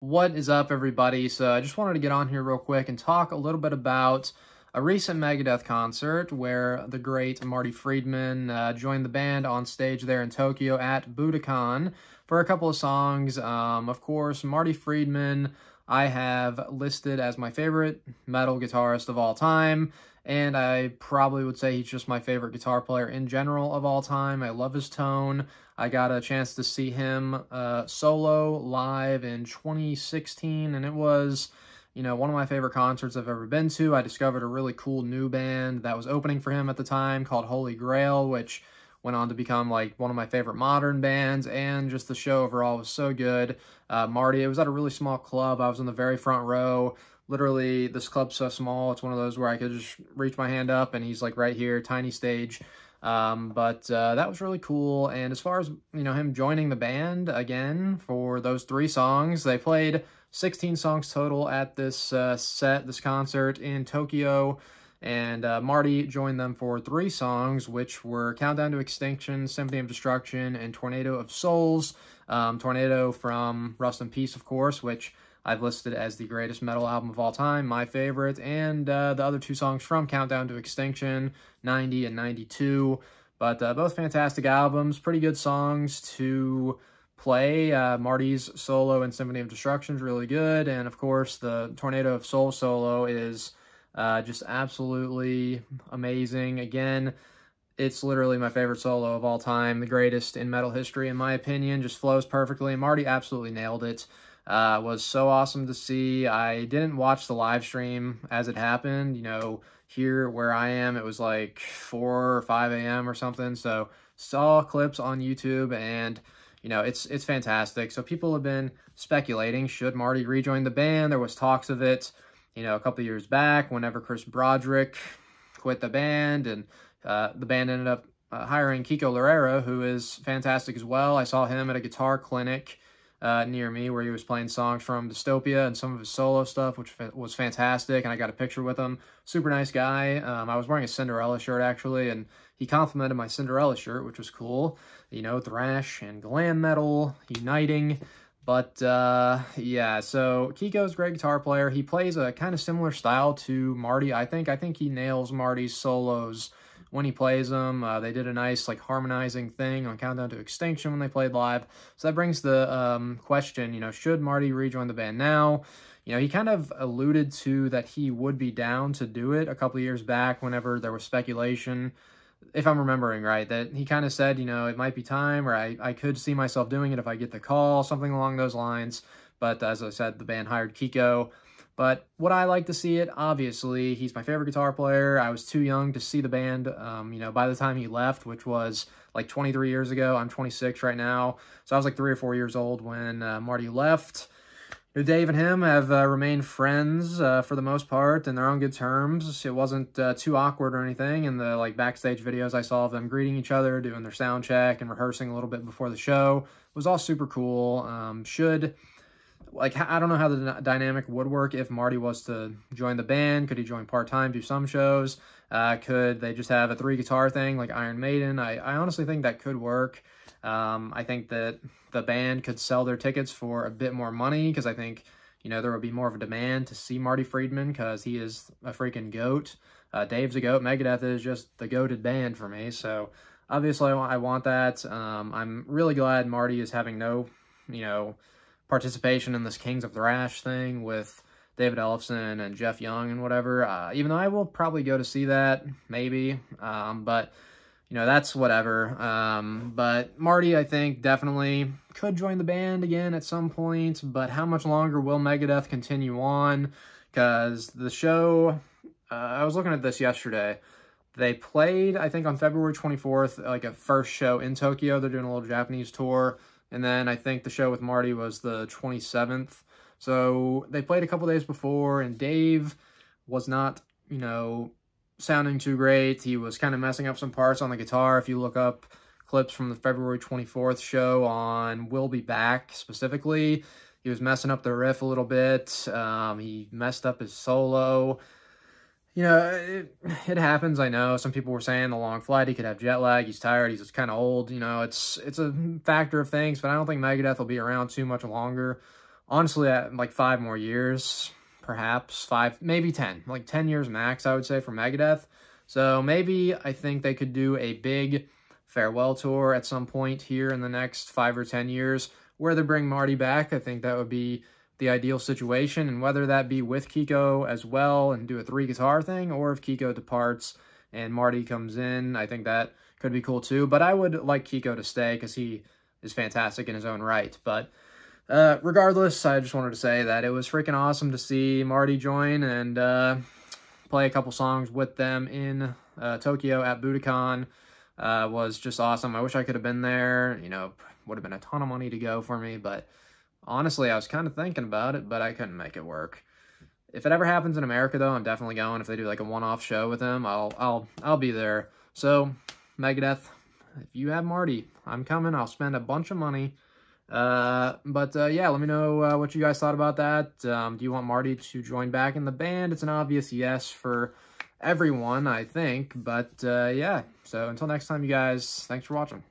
What is up, everybody? So I just wanted to get on here real quick and talk a little bit about a recent Megadeth concert where the great Marty Friedman joined the band on stage there in Tokyo at Budokan for a couple of songs. Of course, Marty Friedman I have listed as my favorite metal guitarist of all time, and I probably would say he's just my favorite guitar player in general of all time. I love his tone. I got a chance to see him solo live in 2016, and it was, one of my favorite concerts I've ever been to. I discovered a really cool new band that was opening for him at the time called Holy Grail, which went on to become like one of my favorite modern bands, and just the show overall was so good. Marty, it was at a really small club. I was in the very front row. Literally, this club's so small, it's one of those where I could just reach my hand up, and he's like right here, tiny stage. But that was really cool. And as far as, him joining the band again for those 3 songs, they played 16 songs total at this this concert in Tokyo. And Marty joined them for 3 songs, which were Countdown to Extinction, Symphony of Destruction, and Tornado of Souls. Tornado from Rust in Peace, of course, which I've listed as the greatest metal album of all time, my favorite, and the other 2 songs from Countdown to Extinction, 90 and 92, but both fantastic albums, pretty good songs to play. Marty's solo in Symphony of Destruction is really good, and of course the Tornado of Soul solo is just absolutely amazing. Again, it's literally my favorite solo of all time, the greatest in metal history in my opinion, just flows perfectly. Marty absolutely nailed it. Was so awesome to see. I didn't watch the live stream as it happened. Here where I am, it was like 4 or 5 a.m. or something. So saw clips on YouTube, and it's fantastic. So people have been speculating, should Marty rejoin the band? There was talks of it, a couple of years back whenever Chris Broderick quit the band, and the band ended up hiring Kiko Loureiro, who is fantastic as well. I saw him at a guitar clinic near me where he was playing songs from Dystopia and some of his solo stuff, which was fantastic, and I got a picture with him. Super nice guy. I was wearing a Cinderella shirt, actually, and he complimented my Cinderella shirt, which was cool. Thrash and glam metal uniting. But, yeah, so Kiko's a great guitar player. He plays a kind of similar style to Marty, I think. I think he nails Marty's solos when he plays them. They did a nice harmonizing thing on Countdown to Extinction when they played live. So that brings the question, should Marty rejoin the band now? He kind of alluded to that he would be down to do it a couple of years back whenever there was speculation, if I'm remembering right, that he kind of said, it might be time, or I could see myself doing it if I get the call, something along those lines. But as I said, the band hired Kiko. But would I like to see it? Obviously, he's my favorite guitar player. I was too young to see the band, by the time he left, which was like 23 years ago. I'm 26 right now. So I was like 3 or 4 years old when Marty left. Dave and him have remained friends for the most part, and they're on good terms. It wasn't too awkward or anything. In the backstage videos I saw of them greeting each other, doing their sound check, and rehearsing a little bit before the show, it was all super cool. I don't know how the dynamic would work if Marty was to join the band. Could he join part-time, do some shows? Could they just have a 3-guitar thing like Iron Maiden? I honestly think that could work. I think that the band could sell their tickets for a bit more money, because I think, there would be more of a demand to see Marty Friedman, because he is a freaking GOAT. Dave's a GOAT. Megadeth is just the GOATed band for me. So obviously I want that. I'm really glad Marty is having no, participation in this Kings of Thrash thing with David Ellefson and Jeff Young and whatever, even though I will probably go to see that, maybe, but, that's whatever. But Marty, I think, definitely could join the band again at some point, but how much longer will Megadeth continue on? Because the show, I was looking at this yesterday, they played, I think, on February 24th, like a first show in Tokyo. They're doing a little Japanese tour. And then I think the show with Marty was the 27th. So they played a couple days before, and Dave was not, sounding too great. He was kind of messing up some parts on the guitar. If you look up clips from the February 24th show on We'll Be Back specifically, he was messing up the riff a little bit. He messed up his solo. It happens, I know. Some people were saying the long flight, he could have jet lag, he's tired, he's just kind of old. It's a factor of things, but I don't think Megadeth will be around too much longer. honestly, like 5 more years, perhaps 5, maybe 10, like 10 years max, I would say, for Megadeth. So maybe I think they could do a big farewell tour at some point here in the next 5 or 10 years where they bring Marty back. I think that would be the ideal situation, and whether that be with Kiko as well and do a 3-guitar thing, or if Kiko departs and Marty comes in, I think that could be cool too. But I would like Kiko to stay because he is fantastic in his own right. But regardless, I just wanted to say that it was freaking awesome to see Marty join and play a couple songs with them in Tokyo at Budokan. Was just awesome. I wish I could have been there. You know, would have been a ton of money to go for me, but honestly, I was kind of thinking about it, but I couldn't make it work. If it ever happens in America, though, I'm definitely going. If they do like a one-off show with him, I'll be there. So, Megadeth, if you have Marty, I'm coming. I'll spend a bunch of money. Yeah, let me know what you guys thought about that. Do you want Marty to join back in the band? It's an obvious yes for everyone, I think. But yeah, so until next time, you guys, thanks for watching.